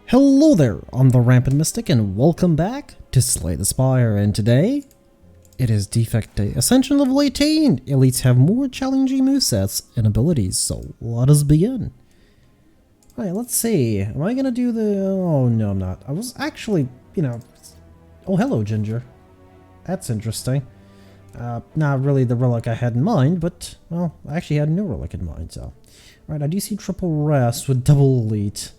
Hello there, I'm the Rampant Mystic and welcome back to Slay the Spire, and today it is Defect Day, Ascension level 18! Elites have more challenging movesets and abilities, so let us begin. Alright, let's see, am I gonna do the... oh no I'm not. I was actually, oh hello Ginger. That's interesting. Not really the relic I had in mind, but, well, I actually had a new relic in mind, so... Alright, I do see triple rest with double elite.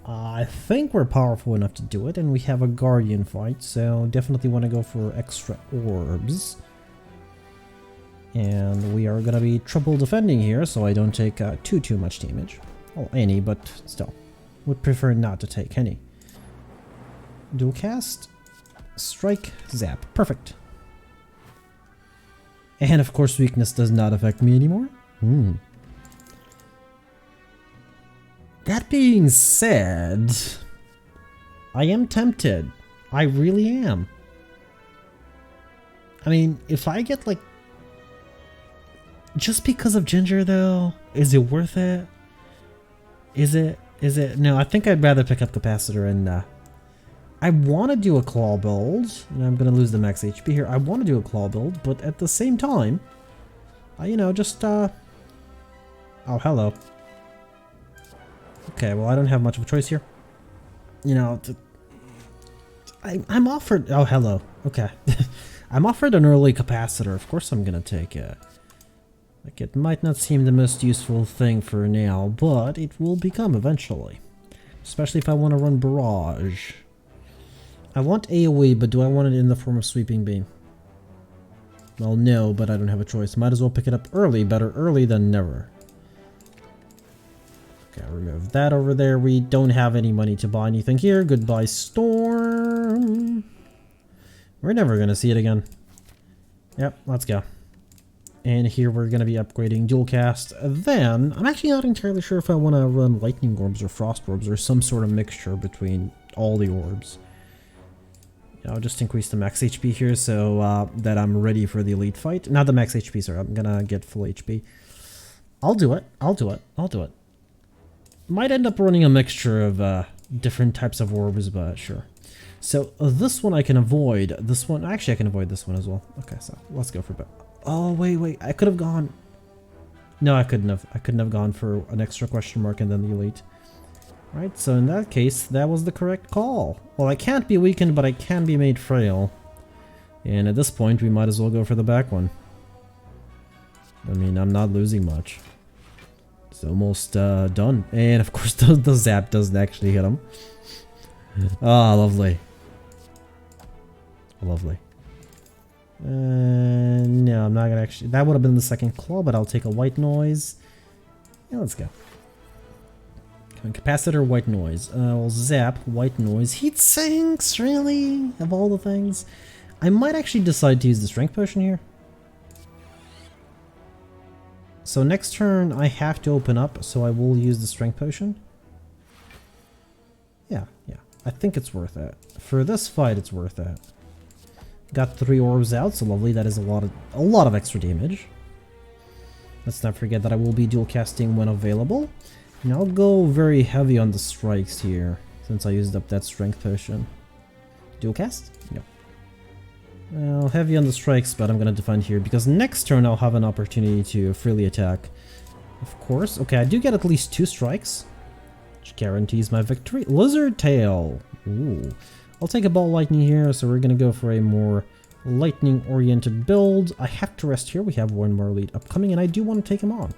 I think we're powerful enough to do it, and we have a guardian fight, so definitely want to go for extra orbs. And we are gonna be triple defending here, so I don't take too much damage. Well, any, but still. Would prefer not to take any. Dual cast, strike, zap. Perfect. And of course weakness does not affect me anymore. That being said, I am tempted. I really am. I mean, if I get like... just because of Ginger though, is it worth it? Is it? No, I think I'd rather pick up Capacitor and I want to do a claw build, and I'm going to lose the max HP here. I want to do a claw build, but at the same time, oh, hello. Okay, well, I don't have much of a choice here. I'm offered... oh, hello. Okay. I'm offered an early capacitor. Of course I'm gonna take it. Like, it might not seem the most useful thing for now, but it will become eventually. Especially if I want to run Barrage. I want AoE, but do I want it in the form of Sweeping Beam? Well, no, but I don't have a choice. Might as well pick it up early. Better early than never. Okay, remove that over there. We don't have any money to buy anything here. Goodbye, Storm. We're never going to see it again. Yep, let's go. And here we're going to be upgrading Dual Cast. Then, I'm actually not entirely sure if I want to run Lightning Orbs or Frost Orbs or some sort of mixture between all the orbs. I'll just increase the max HP here so that I'm ready for the elite fight. Not the max HP, sorry. I'm going to get full HP. I'll do it. Might end up running a mixture of different types of orbs, but sure. So this one I can avoid. This one, actually I can avoid this one as well. Okay, so let's go for it. Oh, wait. I could have gone. No, I couldn't have. I couldn't have gone for an extra question mark and then the elite. Right, so in that case, that was the correct call. Well, I can't be weakened, but I can be made frail. And at this point, we might as well go for the back one. I mean, I'm not losing much. It's almost done. And of course, the zap doesn't actually hit him. Ah, lovely. Lovely. No, I'm not gonna actually... that would have been the second claw, but I'll take a white noise. Yeah, let's go. Capacitor, white noise. Well, zap, white noise. Heat sinks, really? Of all the things? I might actually decide to use the strength potion here. So next turn I have to open up, so I will use the strength potion. Yeah. I think it's worth it. For this fight, it's worth it. Got 3 orbs out, so lovely. That is a lot of extra damage. Let's not forget that I will be dual casting when available. And I'll go very heavy on the strikes here, since I used up that strength potion. Dual cast? No. Well, heavy on the strikes, but I'm gonna defend here, because next turn I'll have an opportunity to freely attack. Of course. Okay, I do get at least 2 strikes, which guarantees my victory. Lizard Tail! Ooh. I'll take a ball lightning here, so we're gonna go for a more lightning-oriented build. I have to rest here. We have one more elite upcoming, and I do want to take him on,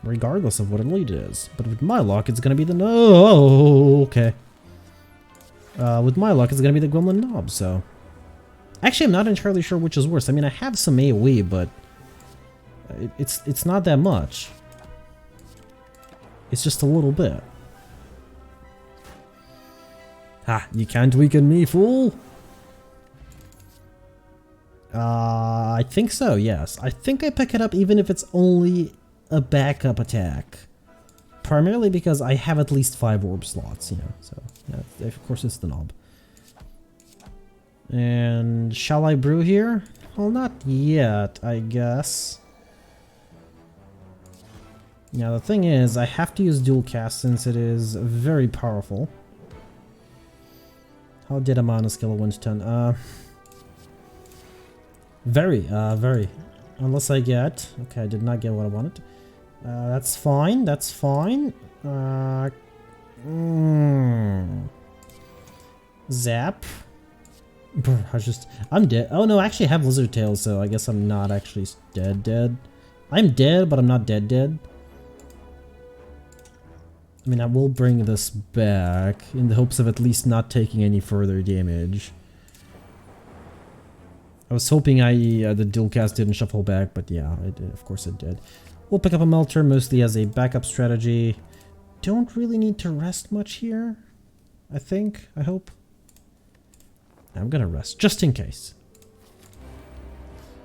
regardless of what elite it is. But with my luck, it's gonna be the... no, okay. With my luck, it's gonna be the Gremlin Knob, so... actually, I'm not entirely sure which is worse. I mean, I have some AoE, but... it's not that much. It's just a little bit. Ha! You can't weaken me, fool! I think so, yes. I think I pick it up even if it's only a backup attack. Primarily because I have at least 5 orb slots, so... yeah, of course it's the knob. And shall I brew here? Well, not yet, I guess. Now the thing is, I have to use dual cast since it is very powerful. How did I'm on a scale of 1 to 10? Very. Unless I get... Okay, I did not get what I wanted. That's fine, that's fine. Zap. I'm dead. Oh no, I actually have lizard tails, so I guess I'm not actually dead. I'm dead, but I'm not dead. I mean, I will bring this back in the hopes of at least not taking any further damage. I was hoping the dual cast didn't shuffle back, but yeah, it did. Of course it did. We'll pick up a Melter mostly as a backup strategy. Don't really need to rest much here, I think, I hope. I'm gonna rest, just in case.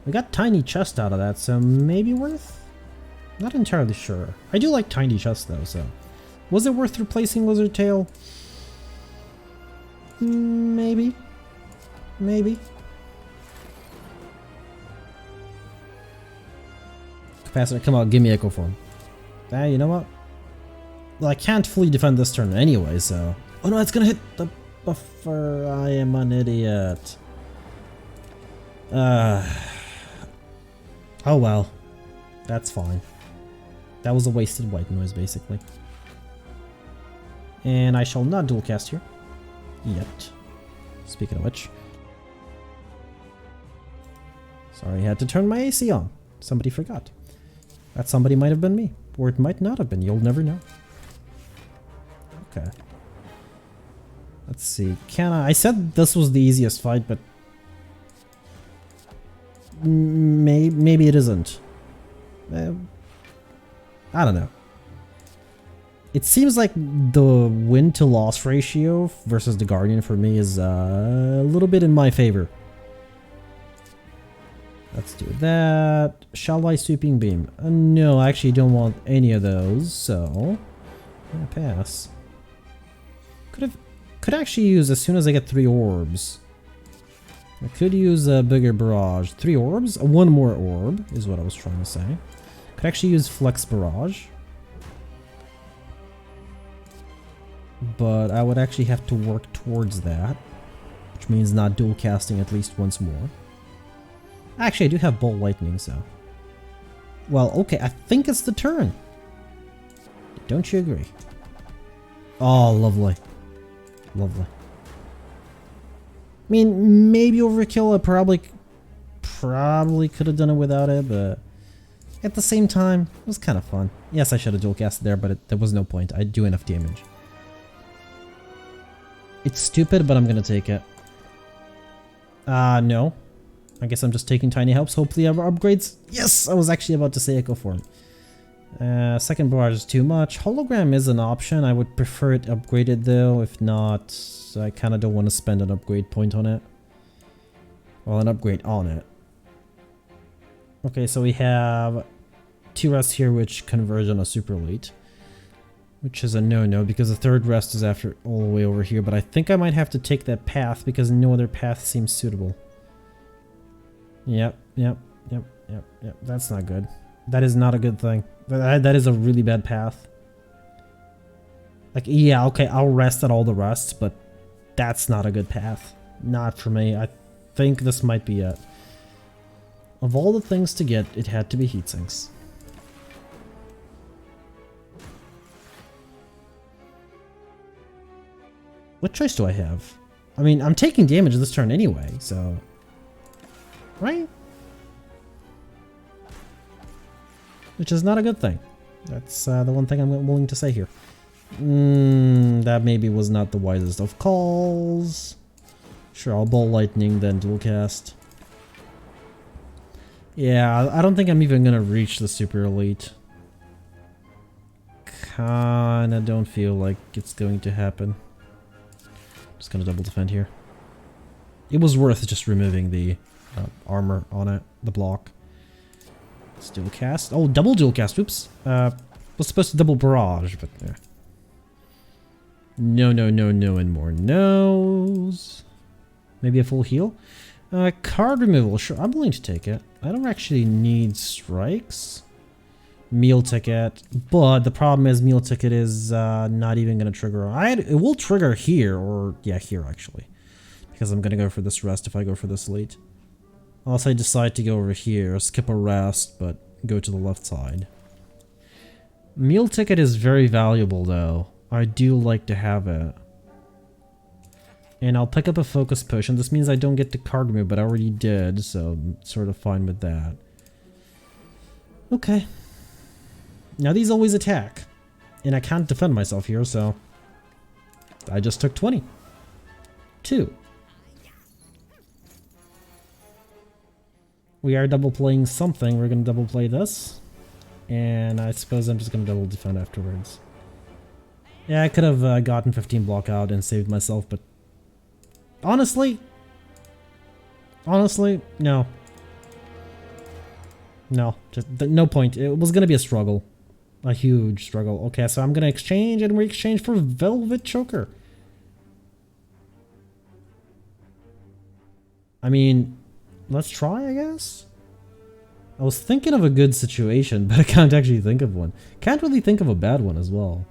We got tiny chest out of that, so maybe worth? Not entirely sure. I do like tiny chests though, so... Was it worth replacing Lizard Tail? Maybe. Capacitor, come on, give me Echo Form. You know what? Well, I can't fully defend this turn anyway, so... Oh no, it's gonna hit the buffer. I am an idiot. Oh well. That's fine. That was a wasted white noise, basically. And I shall not dual cast here. Yet. Speaking of which. Sorry, I had to turn my AC on. Somebody forgot. That somebody might have been me. Or it might not have been. You'll never know. Okay. Let's see. Can I said this was the easiest fight, but... Maybe it isn't. I don't know. It seems like the win to loss ratio versus the Guardian for me is a little bit in my favor. Let's do that. Shall I Sweeping Beam? No, I actually don't want any of those, so... I'm gonna pass. Could actually use as soon as I get 3 orbs. I could use a bigger barrage. 3 orbs? 1 more orb is what I was trying to say. Could actually use Flex Barrage. But I would actually have to work towards that. Which means not dual casting at least once more. Actually, I do have Bolt Lightning, so... Well, okay, I think it's the turn. Don't you agree? Oh, lovely. Lovely. I mean, maybe overkill. I probably could have done it without it, but... At the same time, it was kind of fun. Yes, I should have dual casted there, but there was no point. I do enough damage. It's stupid, but I'm gonna take it. No. I guess I'm just taking tiny helps. Hopefully I have upgrades. Yes! I was actually about to say Echo Form. Second barrage is too much. Hologram is an option. I would prefer it upgraded though. If not, I kind of don't want to spend an upgrade point on it. Well, an upgrade on it. Okay, so we have 2 rests here which converge on a super late. Which is a no-no because the 3rd rest is after all the way over here. But I think I might have to take that path because no other path seems suitable. Yep. That's not good. That is not a good thing. That is a really bad path. Like, yeah, okay, I'll rest at all the rests, but that's not a good path. Not for me. I think this might be it. Of all the things to get, it had to be heatsinks. What choice do I have? I mean, I'm taking damage this turn anyway, so... Right? Which is not a good thing. That's the one thing I'm willing to say here. That maybe was not the wisest of calls. Sure, I'll Ball Lightning, then dual cast. Yeah, I don't think I'm even gonna reach the Super Elite. Kinda don't feel like it's going to happen. Just gonna double defend here. It was worth just removing the armor on it, the block. Let's dual cast. Oh, double dual cast. Oops. Was supposed to double barrage, but yeah. No, and more no's. Maybe a full heal. Card removal. Sure, I'm willing to take it. I don't actually need strikes. Meal ticket, but the problem is meal ticket is not even going to trigger. It will trigger here, or yeah, here actually. Because I'm gonna go for this rest if I go for this late. Unless I decide to go over here, skip a rest, but go to the left side. Meal ticket is very valuable though. I do like to have it. And I'll pick up a focus potion. This means I don't get the card move, but I already did, so I'm sort of fine with that. Okay. Now these always attack. And I can't defend myself here, so... I just took 20. 2. We are double playing something. We're going to double play this. And I suppose I'm just going to double defend afterwards. Yeah, I could have gotten 15 block out and saved myself, but... Honestly, no. No, just no point. It was gonna be a struggle. A huge struggle. Okay, so I'm gonna exchange, and we exchange for Velvet Choker. I mean, let's try, I guess? I was thinking of a good situation, but I can't actually think of one. Can't really think of a bad one as well.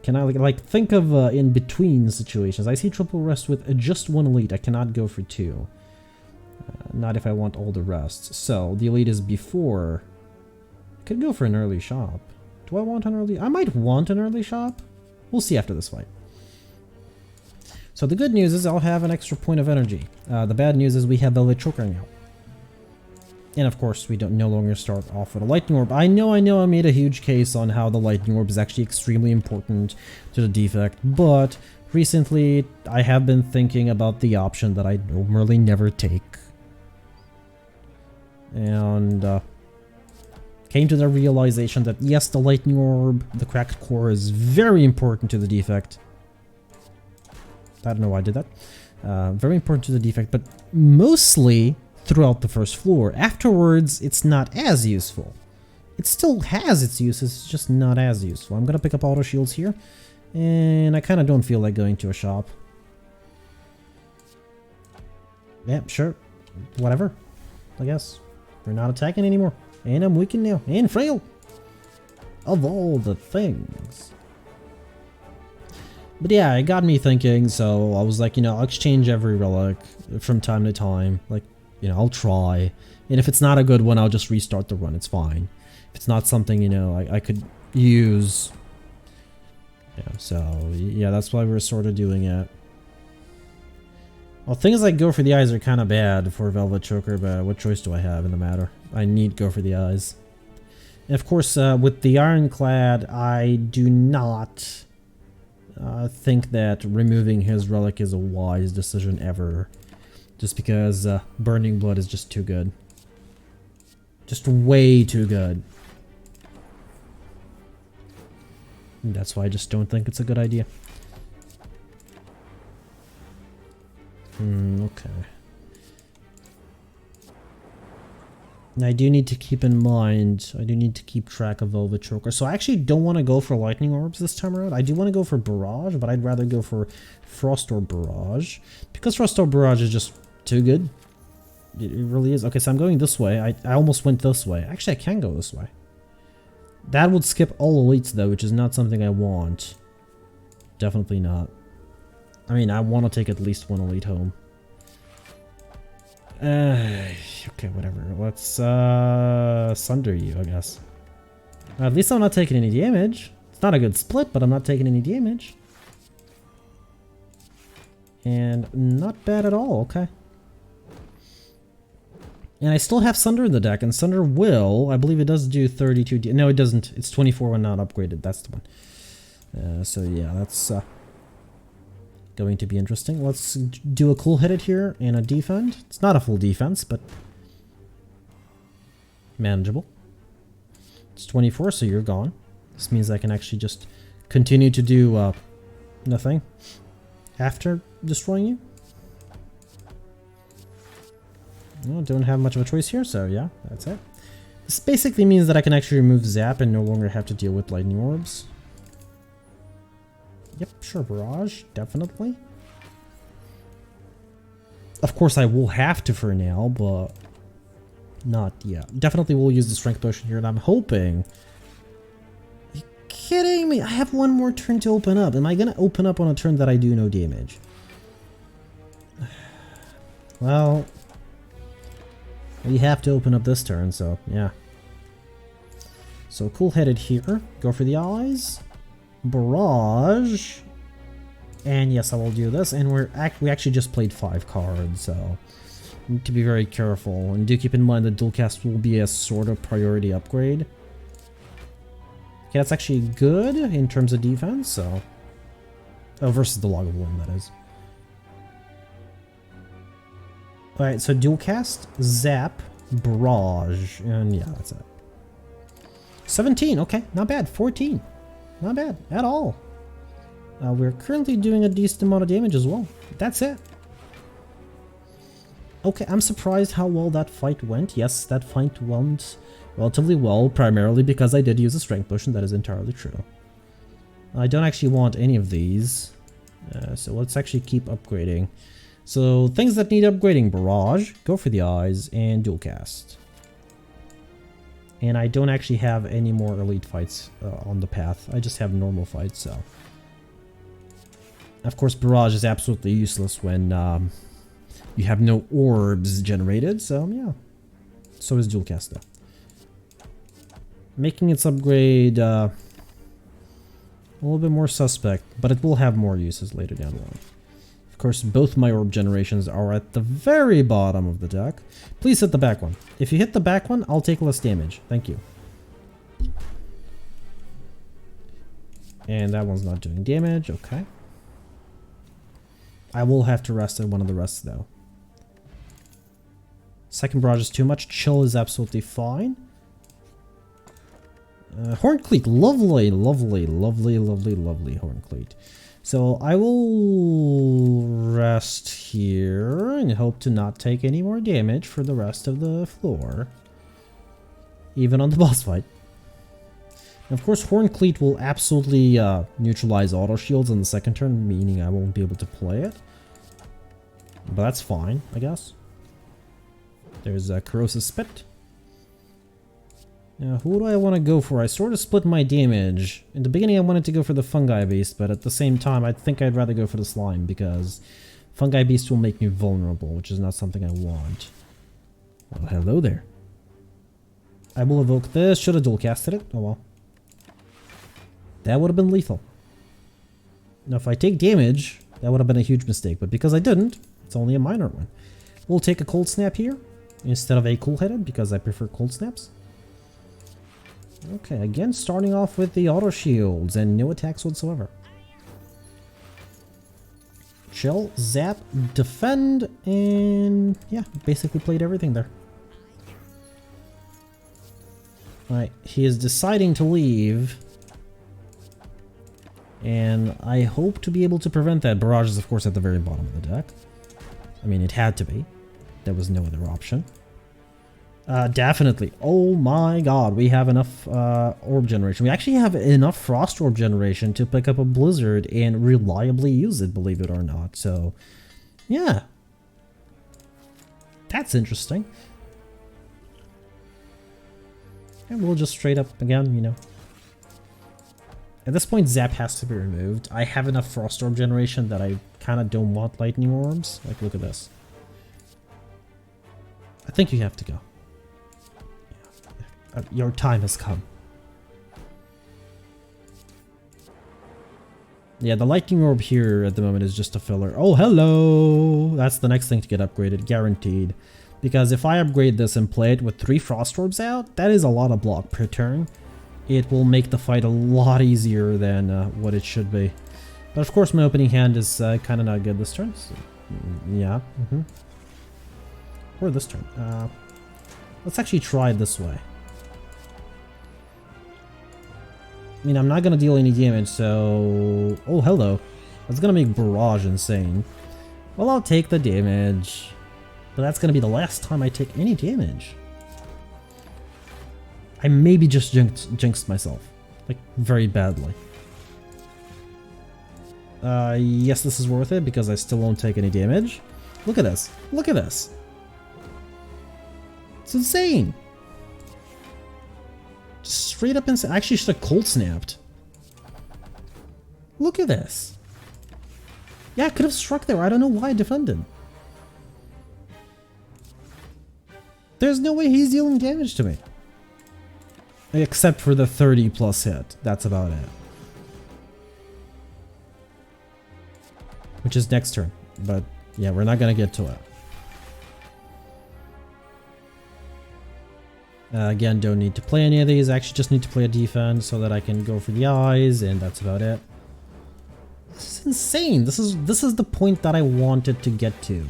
Can I like think of in-between situations? I see triple rest with just 1 elite. I cannot go for 2. Not if I want all the rests. So, the elite is before. I could go for an early shop. Do I want an early? I might want an early shop. We'll see after this fight. So the good news is I'll have an extra point of energy. The bad news is we have Velvet Choker now. And of course, we don't no longer start off with a Lightning Orb. I know I made a huge case on how the Lightning Orb is actually extremely important to the defect, but recently I have been thinking about the option that I normally never take. And came to the realization that yes, the Lightning Orb, the Cracked Core, is very important to the defect. I don't know why I did that. Very important to the defect, but mostly throughout the first floor. Afterwards, it's not as useful. It still has its uses, it's just not as useful. I'm gonna pick up auto shields here, and I kind of don't feel like going to a shop. Yeah, sure. Whatever. I guess. We're not attacking anymore. And I'm weakened now. And frail! Of all the things. But yeah, it got me thinking, so I was like, you know, I'll exchange every relic from time to time. Like, you know, I'll try. And if it's not a good one, I'll just restart the run. It's fine. If it's not something, you know, I could use. Yeah, so, yeah, that's why we're sort of doing it. Well, things like go for the eyes are kind of bad for Velvet Choker, but what choice do I have in the matter? I need go for the eyes. And of course, with the Ironclad, I do not think that removing his relic is a wise decision ever. Just because Burning Blood is just too good. Just way too good. And that's why I just don't think it's a good idea. Okay. And I do need to keep in mind, I do need to keep track of Velvet Choker. So I actually don't want to go for Lightning Orbs this time around. I do want to go for Barrage, but I'd rather go for Frost Orb Barrage. Because Frost Orb Barrage is just too good. It really is. Okay, so I'm going this way. I almost went this way. Actually, I can go this way. That would skip all elites though, which is not something I want. Definitely not. I mean, I want to take at least one elite home. Okay, whatever. Let's sunder you, I guess. At least I'm not taking any damage. It's not a good split, but I'm not taking any damage. And not bad at all, okay. And I still have Sunder in the deck, and Sunder will, I believe it does do 32 no, it doesn't. It's 24 when not upgraded. That's the one. So yeah, that's going to be interesting. Let's do a cool-headed here and a defend. It's not a full defense, but manageable. It's 24, so you're gone. This means I can actually just continue to do nothing after destroying you. Well, don't have much of a choice here, so yeah, that's it. This basically means that I can actually remove Zap and no longer have to deal with Lightning Orbs. Yep, sure, Barrage, definitely. Of course, I will have to for now, but not yet. Definitely will use the Strength Potion here, and I'm hoping... Are you kidding me? I have one more turn to open up. Am I going to open up on a turn that I do no damage? Well, we have to open up this turn, so yeah. So cool-headed here. Go for the eyes. Barrage. And yes, I will do this. And we actually just played 5 cards, so need to be very careful. And do keep in mind that dual cast will be a sort of priority upgrade. Okay, that's actually good in terms of defense, so... Oh, versus the Log of Worm, that is. Alright, so dual cast, zap, barrage, and yeah, that's it. 17, okay, not bad. 14, not bad at all. We're currently doing a decent amount of damage as well. That's it. Okay, I'm surprised how well that fight went. Yes, that fight went relatively well, primarily because I did use a strength potion. That is entirely true. I don't actually want any of these, so let's actually keep upgrading. So things that need upgrading: barrage, go for the eyes, and dual cast. And I don't actually have any more elite fights on the path. I just have normal fights, so... Of course, barrage is absolutely useless when you have no orbs generated, so yeah. So is dual cast though. Making its upgrade a little bit more suspect, but it will have more uses later down the line. Of course, both my orb generations are at the very bottom of the deck. Please hit the back one. If you hit the back one, I'll take less damage. Thank you. And that one's not doing damage. Okay. I will have to rest at one of the rests, though. Second barrage is too much. Chill is absolutely fine. Horn Cleat. Lovely, lovely, lovely, lovely, lovely Horn Cleat. So I will rest here and hope to not take any more damage for the rest of the floor. Even on the boss fight. And of course, Horn Cleat will absolutely neutralize auto shields on the second turn, meaning I won't be able to play it. But that's fine, I guess. There's a Corrosive Spit. Now, who do I want to go for? I sort of split my damage. In the beginning, I wanted to go for the Fungi Beast, but at the same time, I think I'd rather go for the Slime, because Fungi Beast will make me vulnerable, which is not something I want. Well, hello there. I will evoke this. Should have dual casted it. Oh well. That would have been lethal. Now, if I take damage, that would have been a huge mistake, but because I didn't, it's only a minor one. We'll take a Cold Snap here, instead of a Cool-Headed, because I prefer Cold Snaps. Okay, again, starting off with the auto shields and no attacks whatsoever. Chill, zap, defend, and yeah, basically played everything there. Alright, he is deciding to leave. And I hope to be able to prevent that. Barrage is, of course, at the very bottom of the deck. I mean, it had to be. There was no other option. Definitely. Oh my god, we have enough orb generation. We actually have enough frost orb generation to pick up a blizzard and reliably use it, believe it or not. So, yeah. That's interesting. And we'll just straight up again, you know. At this point, Zap has to be removed. I have enough frost orb generation that I kind of don't want lightning orbs. Like, look at this. I think you have to go. Your time has come. Yeah, the lightning orb here at the moment is just a filler. Oh, hello! That's the next thing to get upgraded, guaranteed. Because if I upgrade this and play it with 3 frost orbs out, that is a lot of block per turn. It will make the fight a lot easier than what it should be. But of course my opening hand is kind of not good this turn. So, yeah. Or this turn. Let's actually try it this way. I mean, I'm not going to deal any damage, so... Oh, hello. That's going to make Barrage insane. Well, I'll take the damage. But that's going to be the last time I take any damage. I maybe just jinxed myself. Like, very badly. Yes, this is worth it, because I still won't take any damage. Look at this. Look at this. It's insane. Just straight up insane. I actually should have cold snapped. Look at this. Yeah, I could have struck there. I don't know why I defended. There's no way he's dealing damage to me. Except for the 30 plus hit. That's about it. Which is next turn. But yeah, we're not gonna get to it. Again, don't need to play any of these. I actually just need to play a defense so that I can go for the eyes, and that's about it. This is insane. This is the point that I wanted to get to.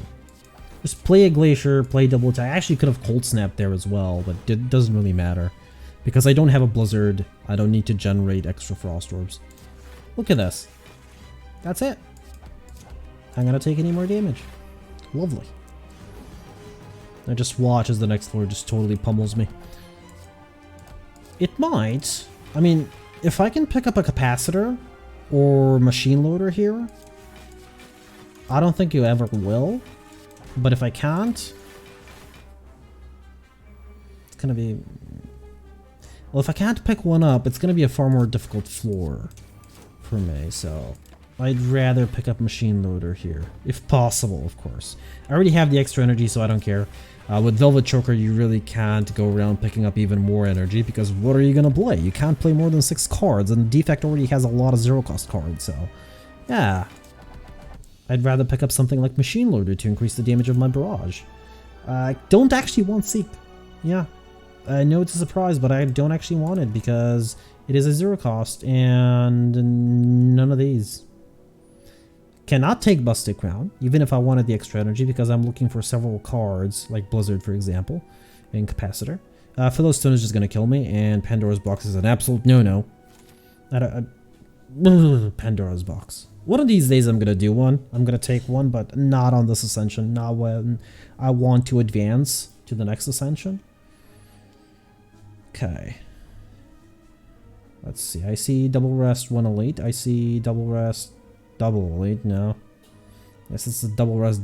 Just play a Glacier, play double attack. I actually could have Cold Snap there as well, but it doesn't really matter. Because I don't have a Blizzard, I don't need to generate extra Frost Orbs. Look at this. That's it. I'm gonna take any more damage. Lovely. I just watch as the next floor just totally pummels me. It might. I mean, if I can pick up a Capacitor or Machine Loader here, I don't think you ever will. But if I can't, it's gonna be... Well, if I can't pick one up, it's gonna be a far more difficult floor for me, so... I'd rather pick up Machine Loader here, if possible, of course. I already have the extra energy, so I don't care. With Velvet Choker, you really can't go around picking up even more energy, because what are you gonna play? You can't play more than 6 cards, and Defect already has a lot of zero-cost cards, so... Yeah. I'd rather pick up something like Machine Loader to increase the damage of my barrage. I don't actually want Seek. Yeah. I know it's a surprise, but I don't actually want it, because it is a zero-cost, and none of these. Cannot take Busted Crown, even if I wanted the extra energy, because I'm looking for several cards, like Blizzard, for example, and Capacitor. Philostone is just going to kill me, and Pandora's Box is an absolute no-no. Pandora's Box. One of these days I'm going to do one. I'm going to take one, but not on this Ascension. Not when I want to advance to the next Ascension. Okay. Let's see. I see Double Rest 1 Elite. I see Double Rest... Double Elite, no. Yes, it's a Double Rest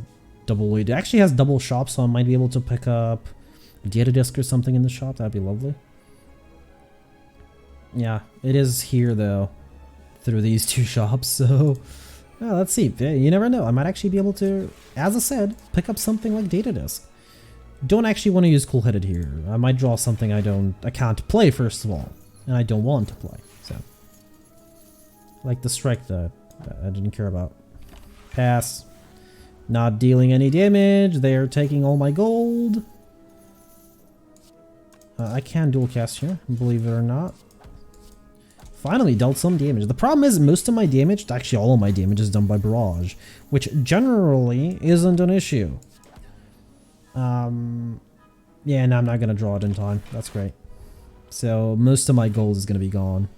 Double Elite. It actually has double shops, so I might be able to pick up a Data Disc or something in the shop. That'd be lovely. Yeah, it is here, though, through these 2 shops, so... Yeah, let's see. You never know. I might actually be able to, as I said, pick up something like Data Disc. Don't actually want to use Cool Headed here. I might draw something I can't play, first of all. And I don't want to play, so... Like the Strike that I didn't care about. Pass. Not dealing any damage. They are taking all my gold. I can dual cast here, believe it or not. Finally dealt some damage. The problem is most of my damage, actually all of my damage, is done by Barrage, which generally isn't an issue. Yeah, no, I'm not going to draw it in time. That's great. So most of my gold is going to be gone.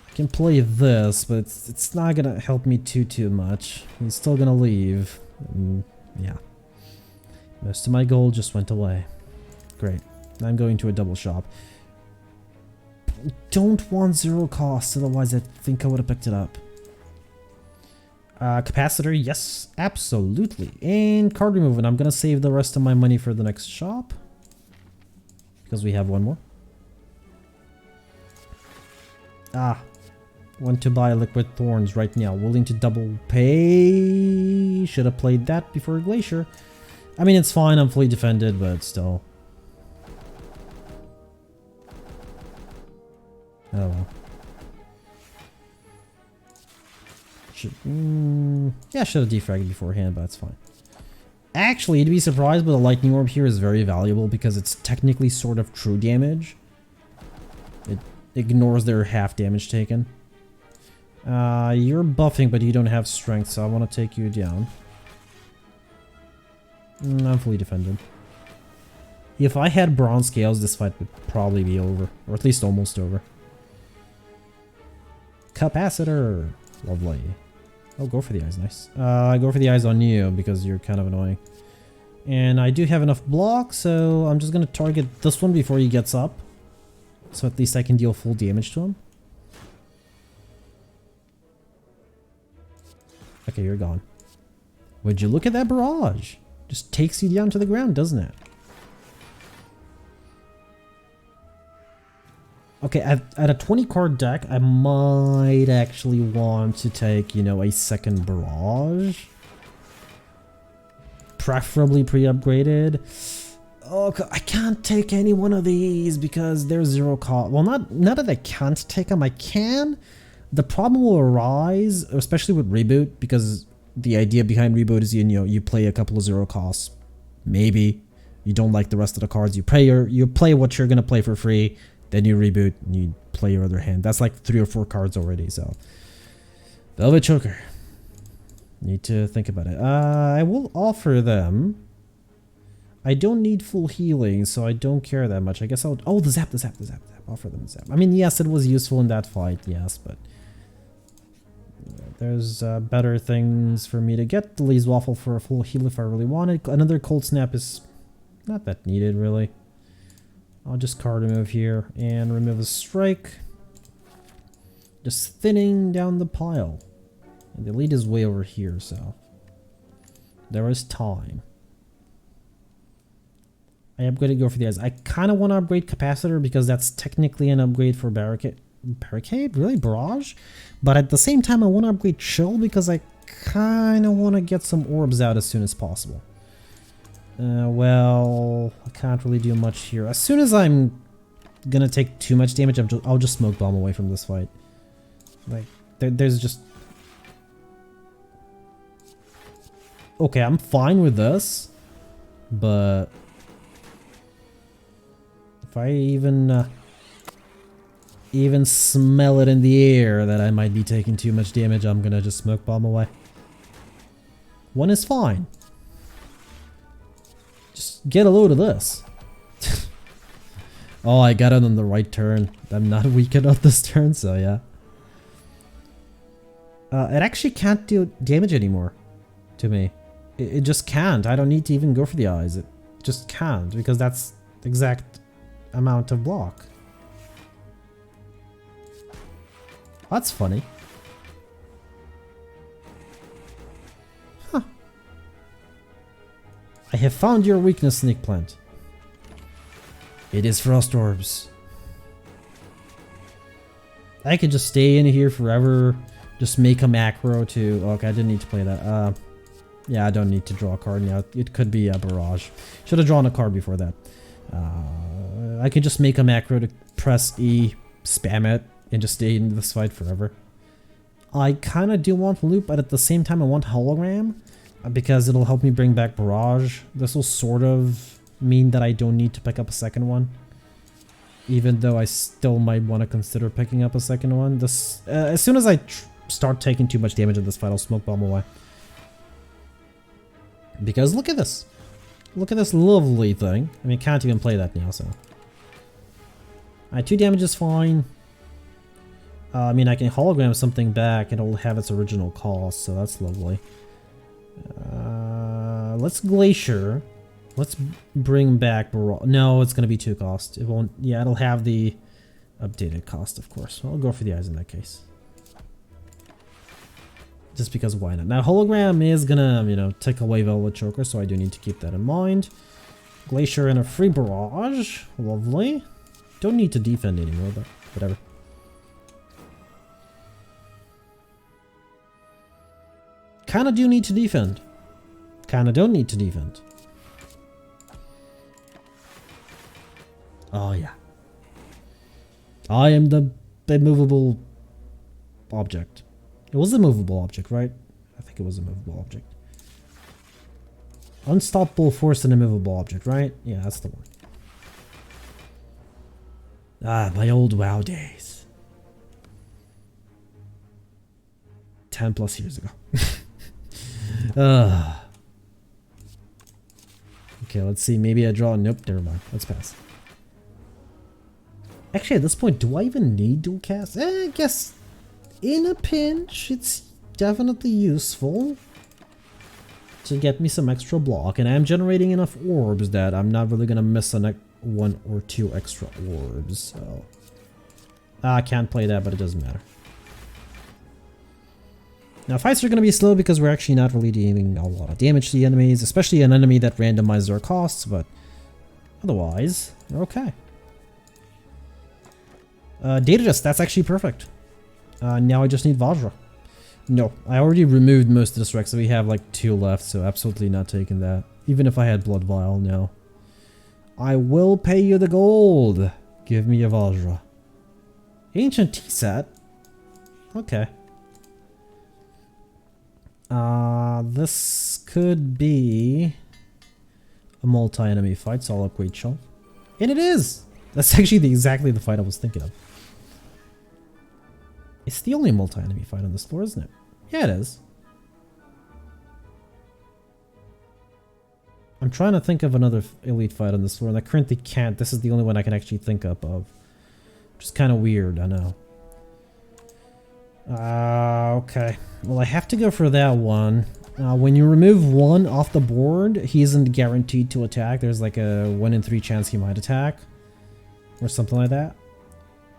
I can play this, but it's not gonna help me too much. He's still gonna leave. Yeah. Most of my gold just went away. Great. I'm going to a double shop. Don't want zero cost, otherwise I think I would have picked it up. Capacitor, yes, absolutely. And card removal, and I'm gonna save the rest of my money for the next shop. Because we have one more. Want to buy Liquid Thorns right now. Willing to double pay. Should have played that before Glacier. I mean, it's fine. I'm fully defended, but still. Oh well. Yeah, should have defragged beforehand, but that's fine. Actually, to be surprised, but the Lightning Orb here is very valuable because it's technically sort of true damage. It ignores their half damage taken. You're buffing, but you don't have strength, so I want to take you down. I'm fully defended. If I had bronze scales, this fight would probably be over, or at least almost over. Capacitor! Lovely. Oh, go for the eyes, nice. I go for the eyes on you because you're kind of annoying. And I do have enough block, so I'm just going to target this one before he gets up. So at least I can deal full damage to him. Okay, you're gone. Would you look at that barrage? Just takes you down to the ground, doesn't it? Okay, at a 20 card deck, I might actually want to take, you know, a second barrage. Preferably pre-upgraded. Oh, I can't take any one of these because they're 0 cost. Well, not that I can't take them, I can. The problem will arise, especially with Reboot, because the idea behind Reboot is you play a couple of 0 costs. Maybe you don't like the rest of the cards. You play what you're gonna play for free, then you reboot and you play your other hand. That's like 3 or 4 cards already. So Velvet Choker. Need to think about it. I will offer them. I don't need full healing, so I don't care that much. I guess I'll... Oh, the zap. Offer them the zap. I mean, yes, it was useful in that fight, yes, but... There's better things for me to get. The Lee's Waffle for a full heal if I really wanted. Another Cold Snap is not that needed, really. I'll just card remove here and remove a strike. Just thinning down the pile. And the lead is way over here, so... There is time. I am going to go for the eyes. I kind of want to upgrade Capacitor because that's technically an upgrade for Barricade. Barricade? Really? Barrage? But at the same time, I want to upgrade Chill because I kind of want to get some orbs out as soon as possible. Well, I can't really do much here. As soon as I'm going to take too much damage, I'll just Smoke Bomb away from this fight. Like, there's just... Okay, I'm fine with this, but... If I even smell it in the air that I might be taking too much damage, I'm gonna just Smoke Bomb away. 1 is fine. Just get a load of this. Oh, I got it on the right turn. I'm not weak enough this turn, so yeah. It actually can't do damage anymore to me. It just can't. I don't need to even go for the eyes. It just can't because that's the exact amount of block. That's funny. Huh. I have found your weakness, Snake Plant. It is Frost Orbs. I could just stay in here forever. Just make a macro to... Okay, I didn't need to play that. Yeah, I don't need to draw a card now. It could be a Barrage. Should have drawn a card before that. I could just make a macro to press E, spam it, and just stay in this fight forever. I kind of do want Loop, but at the same time I want Hologram, because it'll help me bring back Barrage. This will sort of mean that I don't need to pick up a second one. Even though I still might want to consider picking up a second one. This, as soon as I start taking too much damage in this fight, I'll Smoke Bomb away. Because look at this. Look at this lovely thing. I mean, I can't even play that now, so... Alright, 2 damage is fine. I mean, I can hologram something back and it'll have its original cost, so that's lovely. Let's Glacier. Let's bring back Barrage. No, it's going to be 2 cost. It won't... Yeah, it'll have the updated cost, of course. I'll go for the eyes in that case. Just because why not? Now, Hologram is gonna, you know, take away Velvet Choker, so I do need to keep that in mind. Glacier and a free Barrage. Lovely. Don't need to defend anymore, but whatever. Kinda do need to defend. Kinda don't need to defend. Oh, yeah. I am the immovable object. It was a movable object, right? I think it was a movable object. Unstoppable force and immovable object, right? Yeah, that's the one. Ah, my old WoW days. 10 plus years ago. Okay, let's see. Maybe I draw. Nope, never mind. Let's pass. Actually, at this point, do I even need dual cast? I guess in a pinch, it's definitely useful to get me some extra block, and I'm generating enough orbs that I'm not really gonna miss a 1 or 2 extra orbs, so... I can't play that, but it doesn't matter. Now, fights are gonna be slow because we're actually not really dealing a lot of damage to the enemies, especially an enemy that randomizes our costs, but otherwise, we're okay. Data Dust, that's actually perfect. Now I just need Vajra. No, I already removed most of the strikes, so we have like 2 left, so absolutely not taking that. Even if I had Blood Vial, no. I will pay you the gold. Give me a Vajra. Ancient tea set. Okay. This could be a multi-enemy fight, so I'll upgrade Shell. And it is! That's actually exactly the fight I was thinking of. It's the only multi-enemy fight on this floor, isn't it? Yeah, it is. I'm trying to think of another elite fight on this floor, and I currently can't. This is the only one I can actually think of. Which is kind of weird, I know. Okay. Well, I have to go for that one. When you remove one off the board, he isn't guaranteed to attack. There's like a 1 in 3 chance he might attack. Or something like that.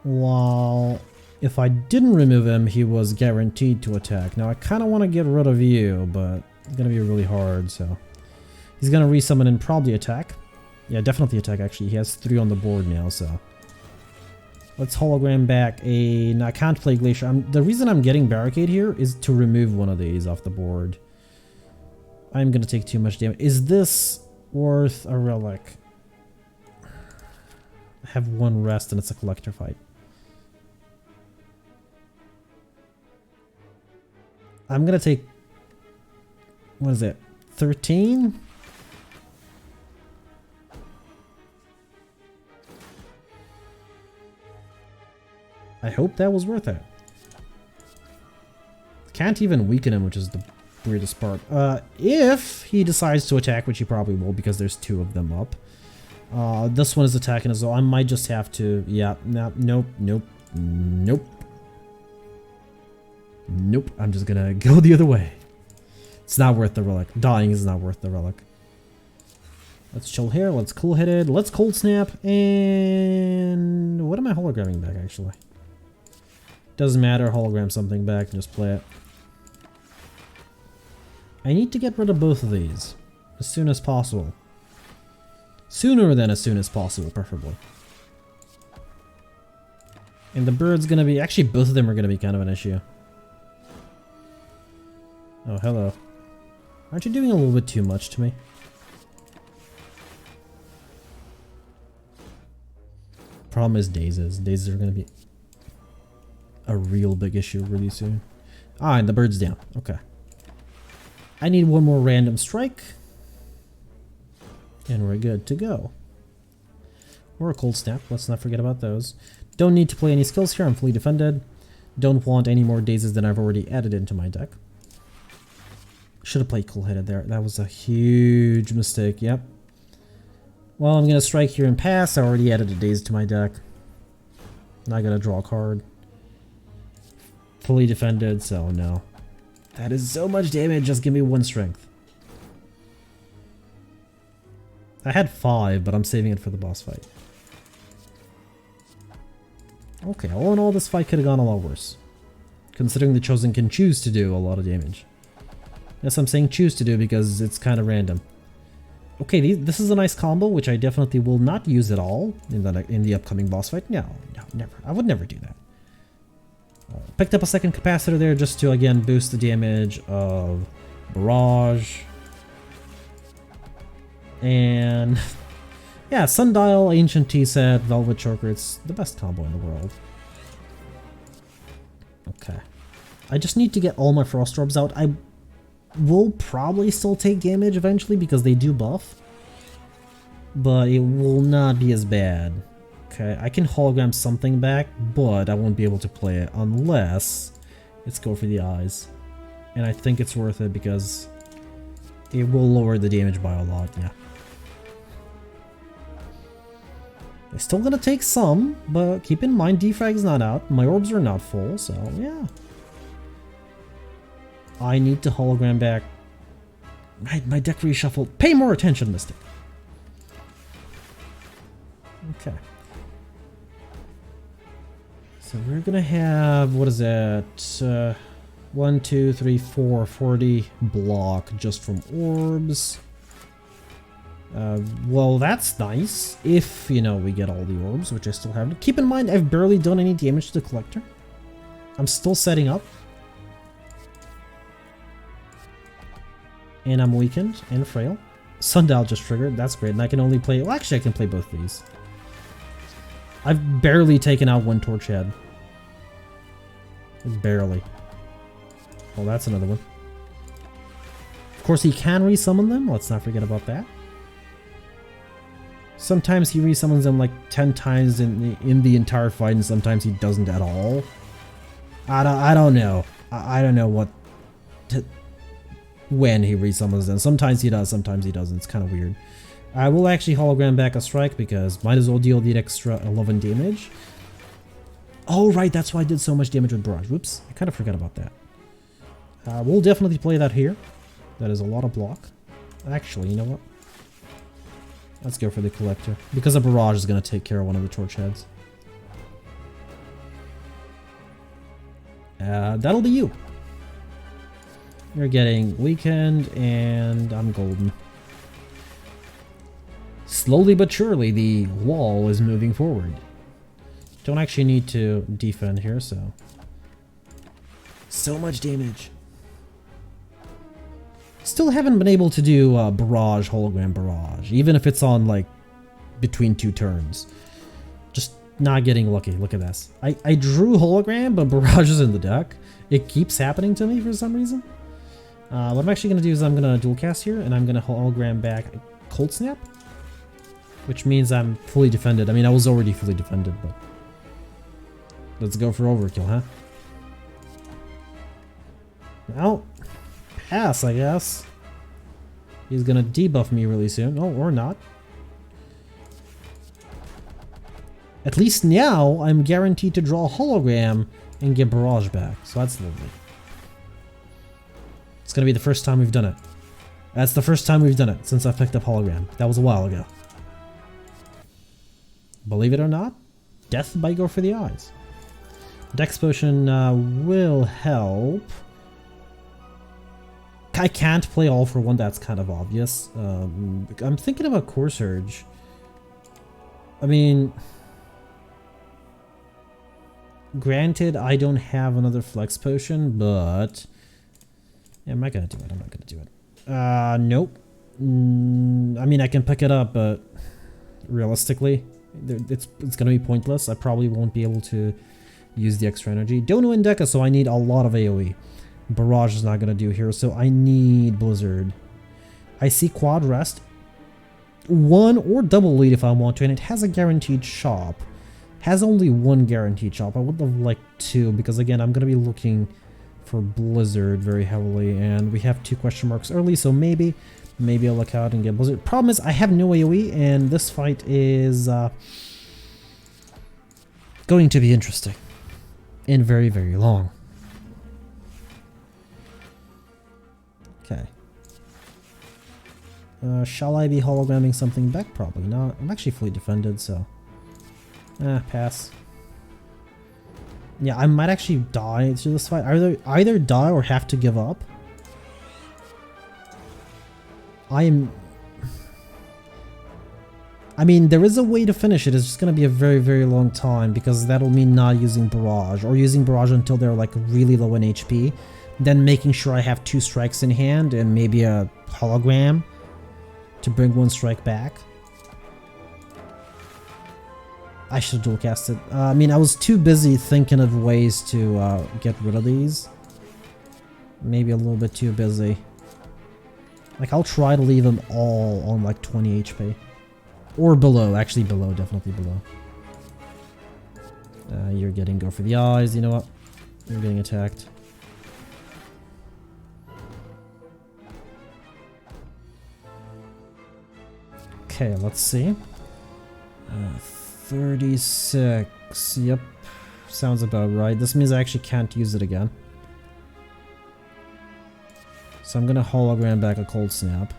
While if I didn't remove him, he was guaranteed to attack. Now, I kind of want to get rid of you, but it's going to be really hard, so... He's going to resummon and probably attack. Yeah, definitely attack, actually. He has 3 on the board now, so... Let's hologram back a... No, I can't play Glacier. The reason I'm getting Barricade here is to remove one of these off the board. I'm going to take too much damage. Is this worth a relic? I have 1 rest and it's a collector fight. I'm going to take... What is it? 13? I hope that was worth it. Can't even weaken him, which is the weirdest part. If he decides to attack, which he probably will because there's 2 of them up. This one is attacking as well. I might just have to... Yeah, no, nope, nope, nope. Nope, I'm just gonna go the other way. It's not worth the relic. Dying is not worth the relic. Let's chill here, let's cool-headed, let's cold snap, and... What am I hologramming back, actually? Doesn't matter, hologram something back, just play it. I need to get rid of both of these. As soon as possible. Sooner than as soon as possible, preferably. And the bird's gonna be... Actually, both of them are gonna be kind of an issue. Oh, hello. Aren't you doing a little bit too much to me? Problem is dazes. Dazes are gonna be a real big issue really soon. Ah, and the bird's down. Okay. I need 1 more random strike. And we're good to go. Or a cold snap. Let's not forget about those. Don't need to play any skills here. I'm fully defended. Don't want any more dazes than I've already added into my deck. Should have played cool-headed there. That was a huge mistake. Yep. Well, I'm going to strike here and pass. I already added a daze to my deck. Not going to draw a card. Fully defended, so no. That is so much damage. Just give me 1 strength. I had 5, but I'm saving it for the boss fight. Okay, all in all, this fight could have gone a lot worse. Considering the Chosen can choose to do a lot of damage. Yes, I'm saying choose to do because it's kind of random. Okay, this is a nice combo, which I definitely will not use at all in the upcoming boss fight. No, never. I would never do that. Picked up a second capacitor there just to, again, boost the damage of Barrage. And... yeah, Sundial, Ancient Tea Set, Velvet Choker. It's the best combo in the world. Okay. I just need to get all my Frost Orbs out. I will probably still take damage eventually because they do buff. But it will not be as bad. Okay, I can hologram something back, but I won't be able to play it unless it's go for the eyes. And I think it's worth it because it will lower the damage by a lot, yeah. I'm still gonna take some, but keep in mind defrag's not out. My orbs are not full, so yeah. I need to hologram back. Right, my deck reshuffled. Pay more attention, Mystic. Okay. So we're gonna have, what is that? 1, 2, 3, 4, 40 block just from orbs. Well, that's nice. If, you know, we get all the orbs, which I still haven't. Keep in mind, I've barely done any damage to the collector. I'm still setting up. And I'm weakened and frail. Sundial just triggered. That's great. And I can only play... Well, actually, I can play both these. I've barely taken out one Torch Head. Barely. Well, that's another one. Of course, he can resummon them. Let's not forget about that. Sometimes he resummons them like 10 times in the entire fight, and sometimes he doesn't at all. I don't know. I don't know what... when he resummons them. Sometimes he does, sometimes he doesn't. It's kind of weird. I will actually hologram back a strike because might as well deal the extra 11 damage. Oh, right, that's why I did so much damage with Barrage. Whoops, I kind of forgot about that. We'll definitely play that here. That is a lot of block. Actually, you know what? Let's go for the Collector. Because a Barrage is going to take care of one of the Torch Heads. That'll be you. You're getting Weakened, and I'm golden. Slowly but surely, the wall is moving forward. Don't actually need to defend here, so... So much damage. Still haven't been able to do Barrage, Hologram Barrage, even if it's on, like, between 2 turns. Just not getting lucky. Look at this. I drew Hologram, but Barrage is in the deck. It keeps happening to me for some reason. What I'm actually going to do is I'm going to dual cast here, and I'm going to Hologram back Cold Snap. Which means I'm fully defended. I mean, I was already fully defended, but... Let's go for overkill, huh? Well, pass, I guess. He's gonna debuff me really soon. Oh, or not. At least now, I'm guaranteed to draw a hologram and get Barrage back. So that's lovely. It's gonna be the first time we've done it. That's the first time we've done it since I picked up hologram. That was a while ago. Believe it or not, Death by Go for the Eyes. Dex Potion will help. I can't play All for One, that's kind of obvious. I'm thinking about Core Surge. I mean... Granted, I don't have another Flex Potion, but... Yeah, I'm not gonna do it, I'm not gonna do it. Nope. I mean, I can pick it up, but... Realistically... It's gonna be pointless. I probably won't be able to use the extra energy. Don't know Indeka, so I need a lot of AoE. Barrage is not gonna do here, so I need Blizzard. I see Quad Rest. 1 or double lead if I want to, and it has a guaranteed shop. Has only 1 guaranteed shop. I would have liked 2, because again, I'm gonna be looking for Blizzard very heavily, and we have 2 question marks early, so maybe I'll look out and get Blizzard. Problem is, I have no AoE, and this fight is going to be interesting. And very, very long. Okay. Shall I be hologramming something back? Probably not. I'm actually fully defended, so... pass. Yeah, I might actually die through this fight. Either die or have to give up. I mean, there is a way to finish it. It's just going to be a very, very long time because that'll mean not using Barrage or using Barrage until they're like really low in HP. Then making sure I have 2 strikes in hand and maybe a hologram to bring 1 strike back. I should dual cast it. I mean, I was too busy thinking of ways to get rid of these. Maybe a little bit too busy. Like, I'll try to leave them all on like 20 HP. Or below, actually below, definitely below. You're getting Go for the Eyes, you know what? You're getting attacked. Okay, let's see. 36, yep. Sounds about right. This means I actually can't use it again. So I'm gonna hologram back a Cold Snap.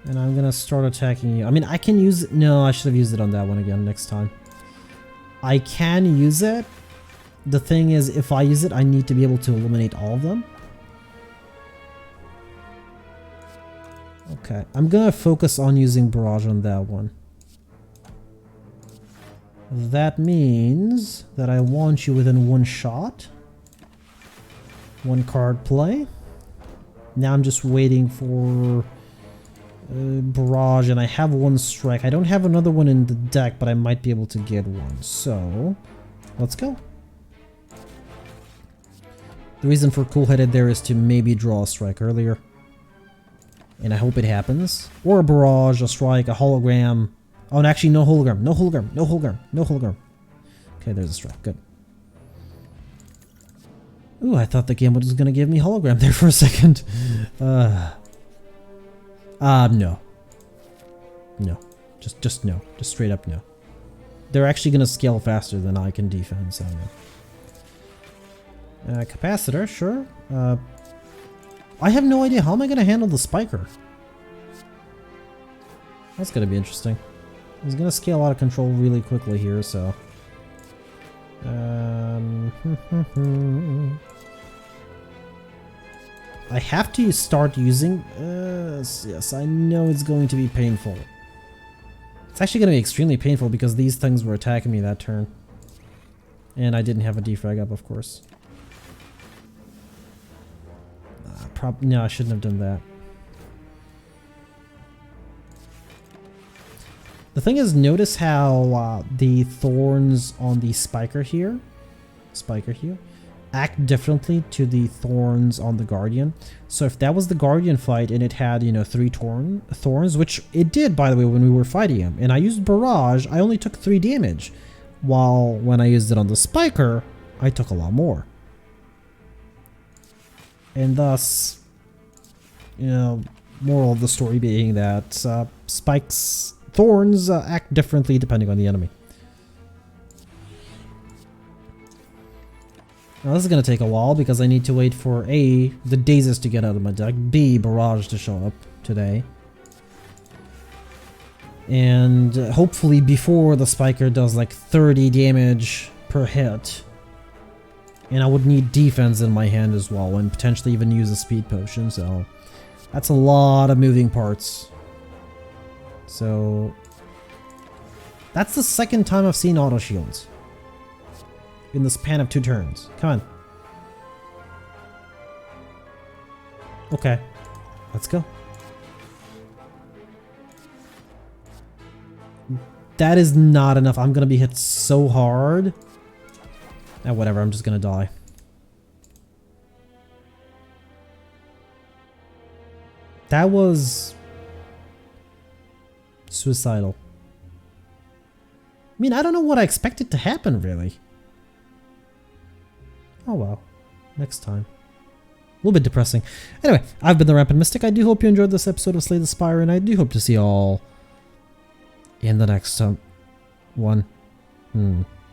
And I'm gonna start attacking you. I mean, I can use it. No, I should have used it on that one again next time. I can use it. The thing is, if I use it, I need to be able to eliminate all of them. Okay, I'm gonna focus on using Barrage on that one. That means that I want you within 1 shot. 1 card play. Now I'm just waiting for barrage, and I have one strike. I don't have another one in the deck, but I might be able to get one. So, let's go. The reason for cool-headed there is to maybe draw a strike earlier. And I hope it happens. Or a barrage, a strike, a hologram. Oh, and actually no hologram, no hologram, no hologram, no hologram. Okay, there's a strike, good. Ooh, I thought the game was gonna give me hologram there for a second. No. No. Just no. Just straight up no. They're actually gonna scale faster than I can defend, so no. Capacitor, sure. I have no idea. How am I gonna handle the spiker? That's gonna be interesting. He's gonna scale out of control really quickly here, so... I have to start using... yes, I know it's going to be painful. It's actually going to be extremely painful because these things were attacking me that turn. And I didn't have a defrag up, of course. No, I shouldn't have done that. The thing is, notice how the thorns on the spiker here act differently to the thorns on the guardian. So if that was the guardian fight and it had, you know, 3 thorns, which it did, by the way, when we were fighting him, and I used barrage, I only took 3 damage, while when I used it on the spiker, I took a lot more. And thus, you know, moral of the story being that thorns act differently depending on the enemy. Now this is going to take a while because I need to wait for A, the Dazes to get out of my deck, B, Barrage to show up today. And hopefully before the Spiker does like 30 damage per hit. And I would need defense in my hand as well and potentially even use a speed potion, so that's a lot of moving parts. So that's the second time I've seen auto shields in the span of 2 turns. Come on. Okay, let's go. That is not enough. I'm gonna be hit so hard. Whatever, I'm just gonna die. That was suicidal. I mean, I don't know what I expected to happen, really. Oh well, next time. A little bit depressing. Anyway, I've been the Rampant Mystic. I do hope you enjoyed this episode of Slay the Spire, and I do hope to see you all in the next one.